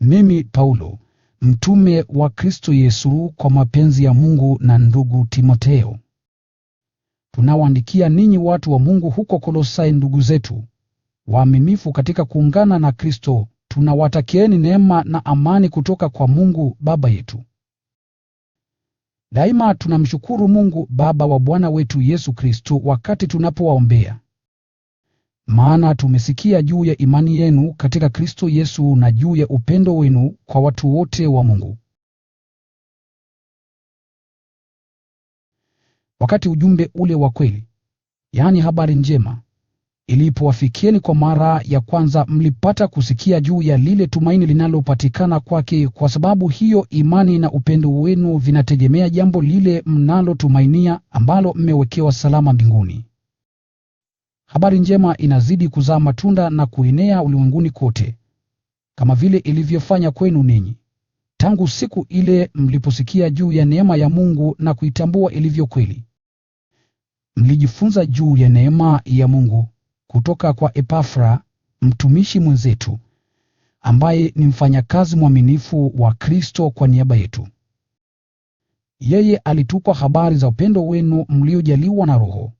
Mimi Paulo, mtume wa Kristo Yesu kwa mapenzi ya Mungu, na ndugu Timotheo, tunawaandikia ninyi watu wa Mungu huko Kolosai, ndugu zetu waaminifu katika kuungana na Kristo, tunawatakieni neema na amani kutoka kwa Mungu Baba yetu. Daima tunamshukuru Mungu Baba wa Bwana wetu Yesu Kristo wakati tunapowaombea. Maana tumesikia juu ya imani yenu katika Kristo Yesu na juu ya upendo wenu kwa watu wote wa Mungu. Wakati ujumbe ule wa kweli, yaani habari njema, ilipowafikieni kwa mara ya kwanza, mlipata kusikia juu ya lile tumaini linalopatikana kwake. Kwa sababu hiyo imani na upendo wenu vinategemea jambo lile mnalotumainia, ambalo mmewekewa salama mbinguni. Habari njema inazidi kuzaa matunda na kuenea ulimwenguni kote, kama vile ilivyofanya kwenu ninyi, tangu siku ile mliposikia juu ya neema ya Mungu na kuitambua ilivyo kweli. Mlijifunza juu ya neema ya Mungu kutoka kwa Epafra, mtumishi mwenzetu, ambaye ni mfanyakazi mwaminifu wa Kristo kwa niaba yetu. Yeye alitupa habari za upendo wenu mliojaliwa na Roho.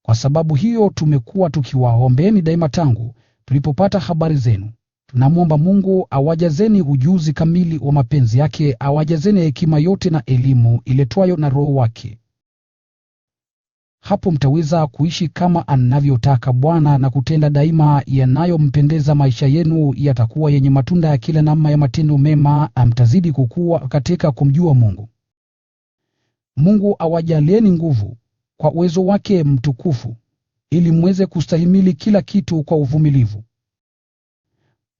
Kwa sababu hiyo tumekuwa tukiwaombeeni daima tangu tulipopata habari zenu. Tunamwomba Mungu awajazeni ujuzi kamili wa mapenzi yake, awajazeni hekima yote na elimu iletwayo na Roho wake. Hapo mtaweza kuishi kama anavyotaka Bwana na kutenda daima yanayompendeza. Maisha yenu yatakuwa yenye matunda ya kila namna ya matendo mema, mtazidi kukua katika kumjua Mungu. Mungu awajalieni nguvu kwa uwezo wake mtukufu, ili mweze kustahimili kila kitu kwa uvumilivu.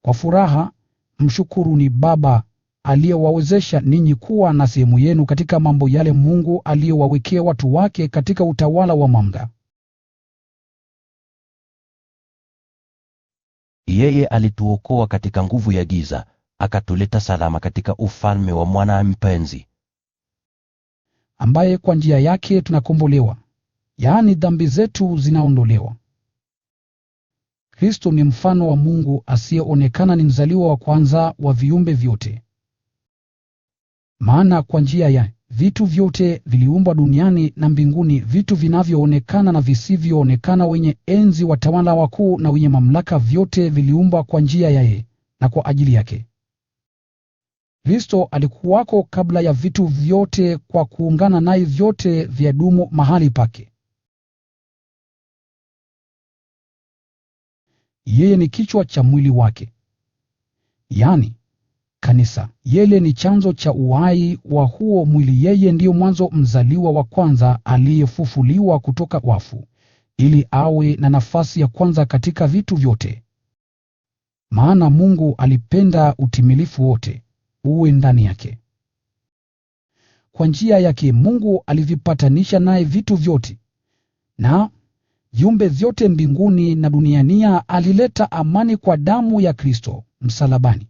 Kwa furaha mshukuruni Baba aliyewawezesha ninyi kuwa na sehemu yenu katika mambo yale Mungu aliyowawekea watu wake katika utawala wa mamlaka. Yeye alituokoa katika nguvu ya giza, akatuleta salama katika ufalme wa Mwana mpenzi, ambaye kwa njia yake tunakombolewa, yaani dhambi zetu zinaondolewa. Kristo ni mfano wa Mungu asiyeonekana, ni mzaliwa wa kwanza wa viumbe vyote. Maana kwa njia ya vitu vyote viliumbwa duniani na mbinguni, vitu vinavyoonekana na visivyoonekana, wenye enzi, watawala wakuu na wenye mamlaka, vyote viliumbwa kwa njia ya yeye na kwa ajili yake. Kristo alikuwako kabla ya vitu vyote, kwa kuungana naye vyote vyadumu mahali pake. Yeye ni kichwa cha mwili wake, yaani kanisa. Yeye ni chanzo cha uhai wa huo mwili. Yeye ndiyo mwanzo, mzaliwa wa kwanza, aliyefufuliwa kutoka wafu, ili awe na nafasi ya kwanza katika vitu vyote. Maana Mungu alipenda utimilifu wote uwe ndani yake. Kwa njia yake Mungu alivipatanisha naye vitu vyote, na viumbe vyote mbinguni na duniani. Alileta amani kwa damu ya Kristo msalabani.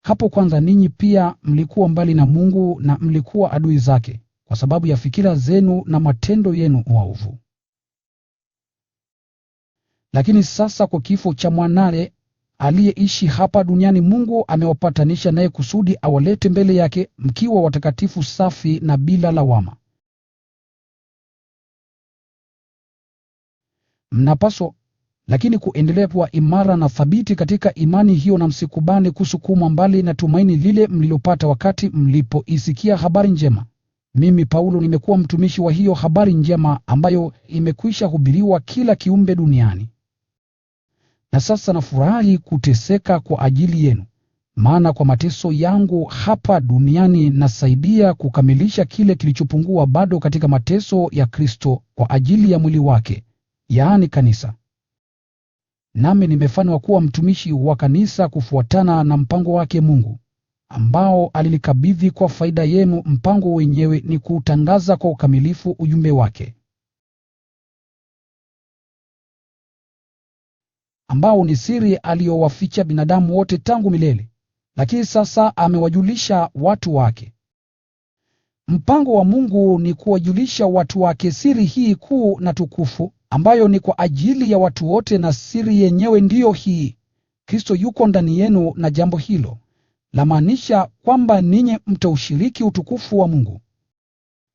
Hapo kwanza ninyi pia mlikuwa mbali na Mungu na mlikuwa adui zake kwa sababu ya fikira zenu na matendo yenu maovu. Lakini sasa kwa kifo cha Mwanawe aliyeishi hapa duniani, Mungu amewapatanisha naye kusudi awalete mbele yake mkiwa watakatifu, safi na bila lawama. Mnapaswa lakini kuendelea kuwa imara na thabiti katika imani hiyo, na msikubali kusukumwa mbali na tumaini lile mlilopata wakati mlipoisikia habari njema. Mimi Paulo nimekuwa mtumishi wa hiyo habari njema ambayo imekwisha hubiriwa kila kiumbe duniani. Na sasa nafurahi kuteseka kwa ajili yenu, maana kwa mateso yangu hapa duniani nasaidia kukamilisha kile kilichopungua bado katika mateso ya Kristo kwa ajili ya mwili wake, yaani kanisa. Nami nimefanywa kuwa mtumishi wa kanisa kufuatana na mpango wake Mungu, ambao alinikabidhi kwa faida yenu. Mpango wenyewe ni kuutangaza kwa ukamilifu ujumbe wake, ambao ni siri aliyowaficha binadamu wote tangu milele, lakini sasa amewajulisha watu wake. Mpango wa Mungu ni kuwajulisha watu wake siri hii kuu na tukufu, ambayo ni kwa ajili ya watu wote, na siri yenyewe ndiyo hii: Kristo yuko ndani yenu, na jambo hilo lamaanisha kwamba ninyi mtaushiriki utukufu wa Mungu.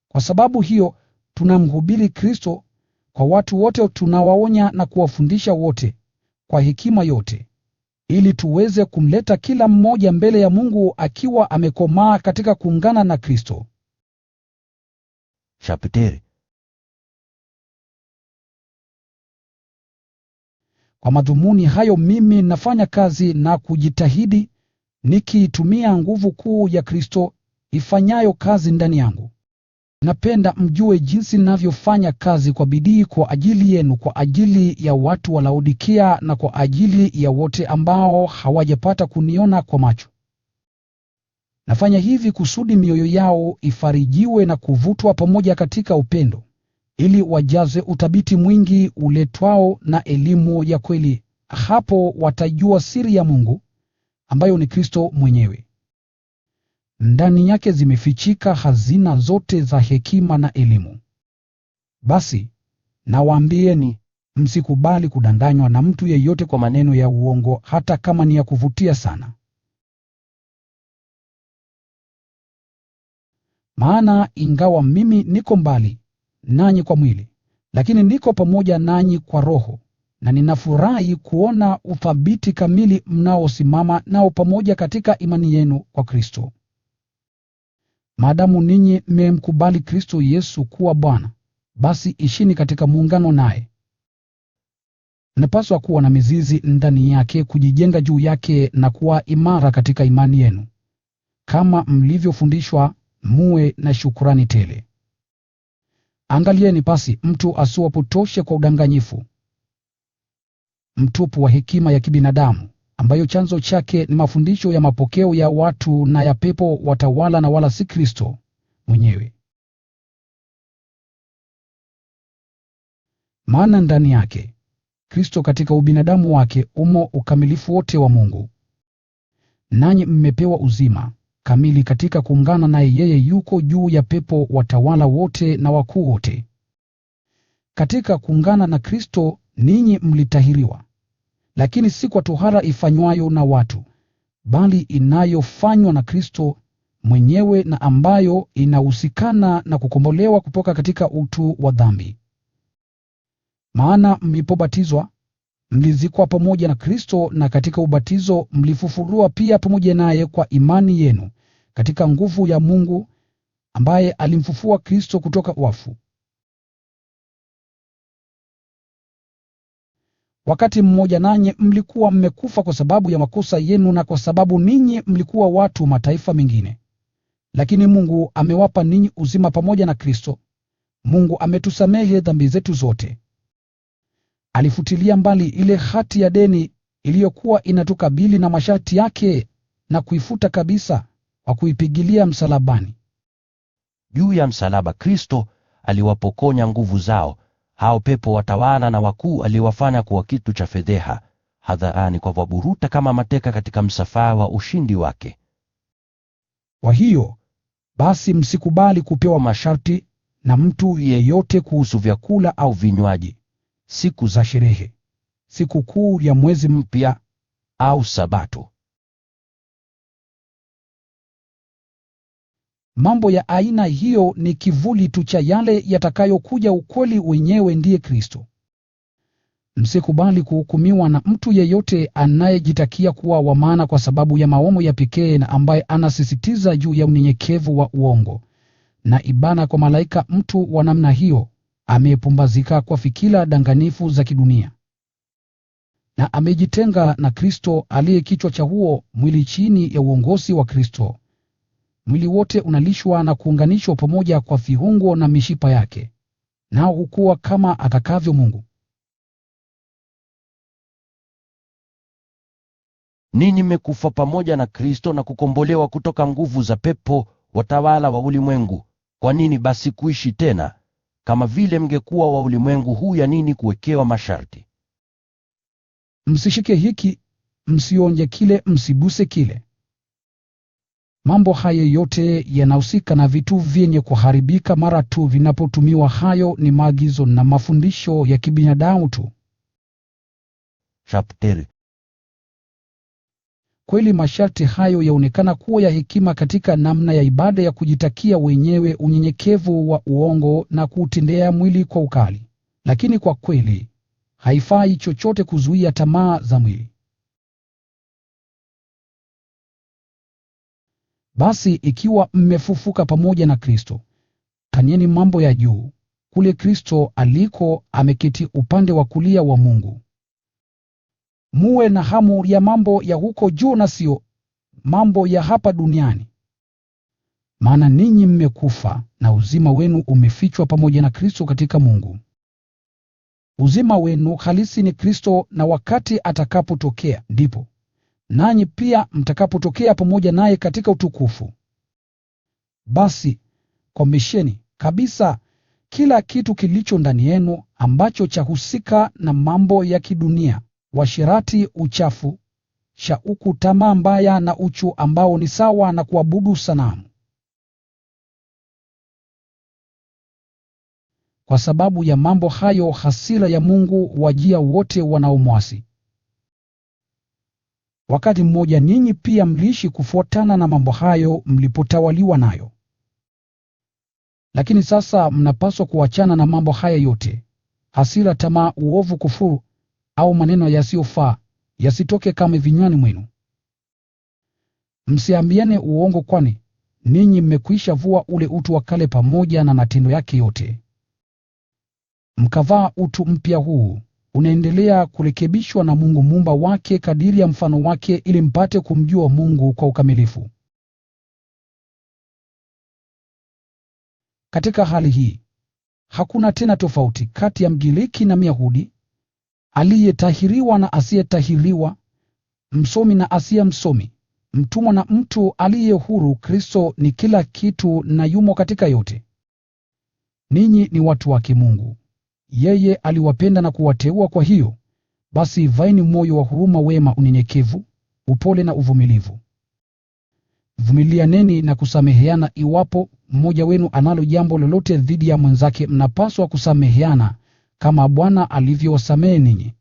Kwa sababu hiyo tunamhubiri Kristo kwa watu wote, tunawaonya na kuwafundisha wote kwa hekima yote, ili tuweze kumleta kila mmoja mbele ya Mungu akiwa amekomaa katika kuungana na Kristo. Shapiteri. Kwa madhumuni hayo mimi nafanya kazi na kujitahidi, nikiitumia nguvu kuu ya Kristo ifanyayo kazi ndani yangu. Napenda mjue jinsi ninavyofanya kazi kwa bidii kwa ajili yenu, kwa ajili ya watu wa Laodikia, na kwa ajili ya wote ambao hawajapata kuniona kwa macho. Nafanya hivi kusudi mioyo yao ifarijiwe na kuvutwa pamoja katika upendo, ili wajaze uthabiti mwingi uletwao na elimu ya kweli. Hapo watajua siri ya Mungu, ambayo ni Kristo mwenyewe. Ndani yake zimefichika hazina zote za hekima na elimu. Basi nawaambieni, msikubali kudanganywa na mtu yeyote kwa maneno ya uongo, hata kama ni ya kuvutia sana. Maana ingawa mimi niko mbali nanyi kwa mwili, lakini niko pamoja nanyi kwa roho, na ninafurahi kuona uthabiti kamili mnaosimama nao pamoja katika imani yenu kwa Kristo. Maadamu ninyi mmemkubali Kristo Yesu kuwa Bwana, basi ishini katika muungano naye. Mnapaswa kuwa na mizizi ndani yake, kujijenga juu yake na kuwa imara katika imani yenu. Kama mlivyofundishwa, muwe na shukrani tele. Angalieni basi mtu asiwapotoshe kwa udanganyifu, mtupu wa hekima ya kibinadamu, ambayo chanzo chake ni mafundisho ya mapokeo ya watu na ya pepo watawala, na wala si Kristo mwenyewe. Maana ndani yake, Kristo katika ubinadamu wake, umo ukamilifu wote wa Mungu. Nanyi mmepewa uzima kamili katika kuungana naye yeye yuko juu ya pepo watawala wote na wakuu wote. Katika kuungana na Kristo ninyi mlitahiriwa, lakini si kwa tohara ifanywayo na watu, bali inayofanywa na Kristo mwenyewe, na ambayo inahusikana na kukombolewa kutoka katika utu wa dhambi. Maana mlipobatizwa, mlizikwa pamoja na Kristo, na katika ubatizo mlifufuliwa pia pamoja naye kwa imani yenu katika nguvu ya Mungu, ambaye alimfufua Kristo kutoka wafu. Wakati mmoja nanyi mlikuwa mmekufa kwa sababu ya makosa yenu na kwa sababu ninyi mlikuwa watu mataifa mengine. Lakini Mungu amewapa ninyi uzima pamoja na Kristo. Mungu ametusamehe dhambi zetu zote. Alifutilia mbali ile hati ya deni iliyokuwa inatukabili na masharti yake, na kuifuta kabisa kwa kuipigilia msalabani. Juu ya msalaba Kristo aliwapokonya nguvu zao, hao pepo watawala na wakuu aliwafanya kuwa kitu cha fedheha hadharani, kwa kuwaburuta kama mateka katika msafara wa ushindi wake. Kwa hiyo basi msikubali kupewa masharti na mtu yeyote kuhusu vyakula au vinywaji, siku za sherehe, siku kuu ya mwezi mpya, au Sabato. Mambo ya aina hiyo ni kivuli tu cha yale yatakayokuja. Ukweli wenyewe ndiye Kristo. Msikubali kuhukumiwa na mtu yeyote anayejitakia kuwa wa maana kwa sababu ya maono ya pekee, na ambaye anasisitiza juu ya unyenyekevu wa uongo na ibada kwa malaika. Mtu wa namna hiyo amepumbazika kwa fikira danganifu za kidunia, na amejitenga na Kristo aliye kichwa cha huo mwili. Chini ya uongozi wa Kristo, mwili wote unalishwa na kuunganishwa pamoja kwa viungo na mishipa yake, nao hukua kama atakavyo Mungu. Ninyi mmekufa pamoja na Kristo na kukombolewa kutoka nguvu za pepo watawala wa ulimwengu. Kwa nini basi kuishi tena kama vile mngekuwa wa ulimwengu huu? Ya nini kuwekewa masharti? Msishike hiki, msionje kile, msiguse kile. Mambo haya yote yanahusika na vitu vyenye kuharibika mara tu vinapotumiwa. Hayo ni maagizo na mafundisho ya kibinadamu tu. Chapteri. Kweli masharti hayo yaonekana kuwa ya hekima katika namna ya ibada ya kujitakia wenyewe unyenyekevu wa uongo na kuutendea mwili kwa ukali. Lakini kwa kweli, haifai chochote kuzuia tamaa za mwili. Basi ikiwa mmefufuka pamoja na Kristo, tanieni mambo ya juu, kule Kristo aliko ameketi upande wa kulia wa Mungu. Muwe na hamu ya mambo ya huko juu na sio mambo ya hapa duniani. Maana ninyi mmekufa na uzima wenu umefichwa pamoja na Kristo katika Mungu. Uzima wenu halisi ni Kristo, na wakati atakapotokea ndipo nanyi pia mtakapotokea pamoja naye katika utukufu. Basi komesheni kabisa kila kitu kilicho ndani yenu ambacho chahusika na mambo ya kidunia: uasherati, uchafu, shauku, tamaa mbaya na uchu ambao ni sawa na kuabudu sanamu. Kwa sababu ya mambo hayo hasira ya Mungu huwajia wote wanaomwasi. Wakati mmoja ninyi pia mliishi kufuatana na mambo hayo mlipotawaliwa nayo. Lakini sasa mnapaswa kuachana na mambo haya yote: hasira, tamaa, uovu, kufuru au maneno yasiyofaa yasitoke kamwe vinywani mwenu. Msiambiane uongo, kwani ninyi mmekwisha vua ule utu wa kale pamoja na matendo yake yote, mkavaa utu mpya huu unaendelea kurekebishwa na Mungu Muumba wake kadiri ya mfano wake, ili mpate kumjua Mungu kwa ukamilifu. Katika hali hii, hakuna tena tofauti kati ya Mgiriki na Myahudi, aliyetahiriwa na asiyetahiriwa, msomi na asiye msomi, mtumwa na mtu aliye huru. Kristo ni kila kitu na yumo katika yote. Ninyi ni watu wake Mungu. Yeye aliwapenda na kuwateua. Kwa hiyo basi vaeni moyo wa huruma, wema, unyenyekevu, upole na uvumilivu. Vumilianeni na kusameheana. Iwapo mmoja wenu analo jambo lolote dhidi ya mwenzake, mnapaswa kusameheana kama Bwana alivyowasamehe ninyi.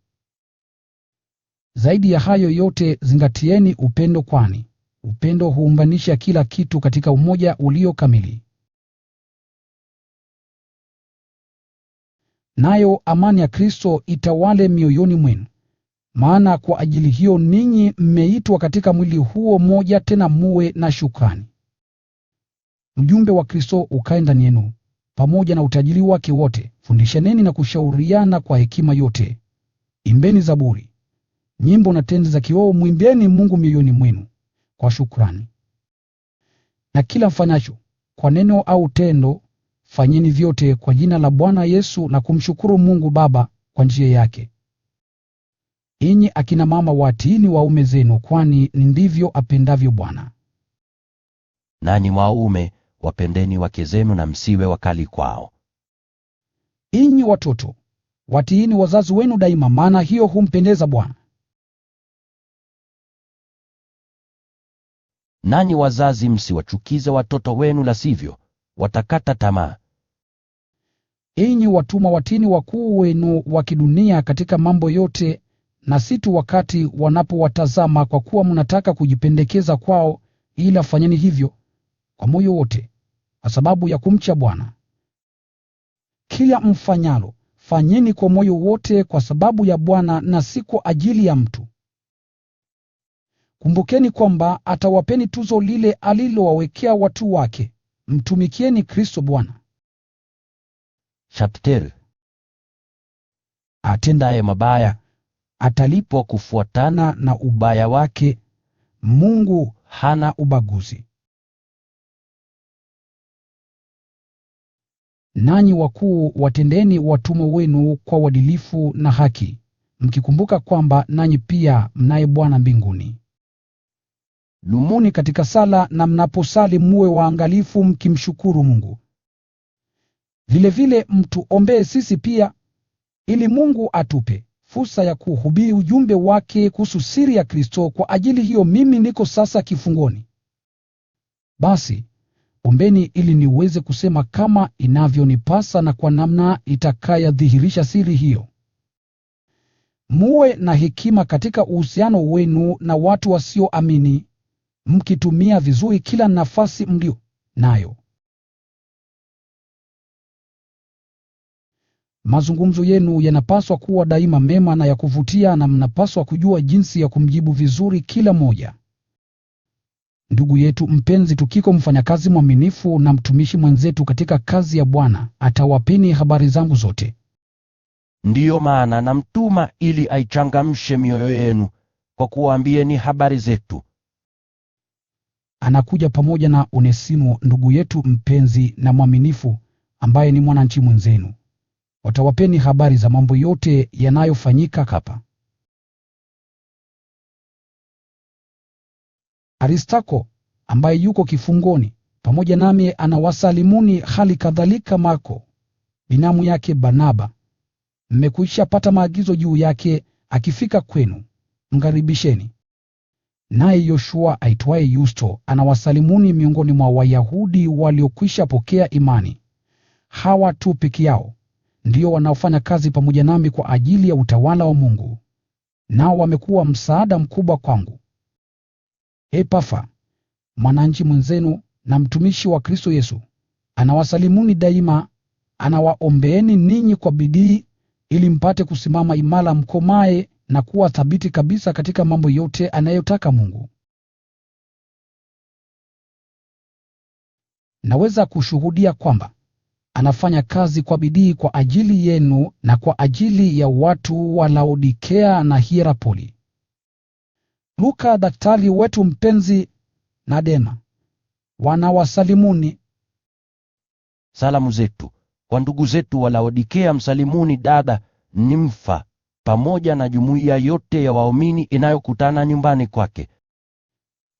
Zaidi ya hayo yote, zingatieni upendo, kwani upendo huunganisha kila kitu katika umoja ulio kamili. Nayo amani ya Kristo itawale mioyoni mwenu, maana kwa ajili hiyo ninyi mmeitwa katika mwili huo mmoja, tena muwe na shukrani. Ujumbe wa Kristo ukae ndani yenu, pamoja na utajiri wake wote. Fundishaneni na kushauriana kwa hekima yote. Imbeni zaburi, nyimbo na tenzi za kiroho. Mwimbieni Mungu mioyoni mwenu kwa shukrani. Na kila mfanyacho, kwa neno au tendo, fanyeni vyote kwa jina la Bwana Yesu, na kumshukuru Mungu Baba kwa njia yake. Enyi akina mama, watiini waume zenu, kwani ni ndivyo apendavyo Bwana. Nanyi waume, wapendeni wake zenu na msiwe wakali kwao. Enyi watoto, watiini wazazi wenu daima, maana hiyo humpendeza Bwana. Nanyi wazazi, msiwachukize watoto wenu, la sivyo watakata tamaa. Enyi watumwa, watiini wakuu wenu wa kidunia katika mambo yote, na si tu wakati wanapowatazama, kwa kuwa mnataka kujipendekeza kwao, ila fanyeni hivyo kwa moyo wote, kwa sababu ya kumcha Bwana. Kila mfanyalo, fanyeni kwa moyo wote kwa sababu ya Bwana, na si kwa ajili ya mtu. Kumbukeni kwamba atawapeni tuzo lile alilowawekea watu wake. Mtumikieni Kristo Bwana. Chapteri. Atendaye mabaya Atalipwa kufuatana na ubaya wake. Mungu hana ubaguzi. Nanyi wakuu, watendeni watumwa wenu kwa uadilifu na haki, mkikumbuka kwamba nanyi pia mnaye Bwana mbinguni. Dumuni katika sala, na mnaposali muwe waangalifu mkimshukuru Mungu. Vilevile mtuombee sisi pia, ili Mungu atupe fursa ya kuhubiri ujumbe wake kuhusu siri ya Kristo. Kwa ajili hiyo mimi niko sasa kifungoni. Basi, ombeni ili niweze kusema kama inavyonipasa na kwa namna itakayodhihirisha siri hiyo. Muwe na hekima katika uhusiano wenu na watu wasioamini, mkitumia vizuri kila nafasi mlio nayo. Mazungumzo yenu yanapaswa kuwa daima mema na ya kuvutia, na mnapaswa kujua jinsi ya kumjibu vizuri kila mmoja. Ndugu yetu mpenzi Tukiko, mfanyakazi mwaminifu na mtumishi mwenzetu katika kazi ya Bwana, atawapeni habari zangu zote. Ndiyo maana namtuma ili aichangamshe mioyo yenu kwa kuwaambieni habari zetu. Anakuja pamoja na Onesimo ndugu yetu mpenzi na mwaminifu, ambaye ni mwananchi mwenzenu. Watawapeni habari za mambo yote yanayofanyika hapa. Aristako, ambaye yuko kifungoni, pamoja nami anawasalimuni, hali kadhalika Marko, binamu yake Barnaba. Mmekwisha maagizo juu yake, akifika kwenu, mkaribisheni. Naye Yoshua aitwaye Yusto anawasalimuni miongoni mwa Wayahudi waliokwisha pokea imani. Hawa tu peke yao ndio wanaofanya kazi pamoja nami kwa ajili ya utawala wa Mungu, nao wamekuwa msaada mkubwa kwangu. Epafa, mwananchi mwenzenu na mtumishi wa Kristo Yesu, anawasalimuni daima. Anawaombeeni ninyi kwa bidii, ili mpate kusimama imara, mkomae na kuwa thabiti kabisa katika mambo yote anayotaka Mungu. Naweza kushuhudia kwamba anafanya kazi kwa bidii kwa ajili yenu na kwa ajili ya watu wa Laodikea na Hierapoli. Luka daktari wetu mpenzi na Dema wanawasalimuni. Salamu zetu kwa ndugu zetu wa Laodikea. Msalimuni dada Nimfa pamoja na jumuiya yote ya waumini inayokutana nyumbani kwake.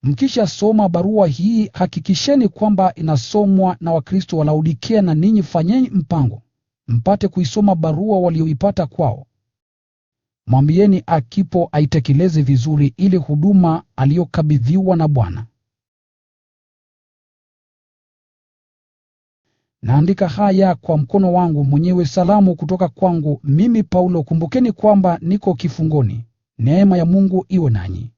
Mkisha soma barua hii, hakikisheni kwamba inasomwa na Wakristo wa Laodikea, na ninyi fanyeni mpango mpate kuisoma barua walioipata kwao. Mwambieni Arkipo aitekeleze vizuri ile huduma aliyokabidhiwa na Bwana. Naandika haya kwa mkono wangu mwenyewe. Salamu kutoka kwangu mimi Paulo. Kumbukeni kwamba niko kifungoni. Neema ya Mungu iwe nanyi.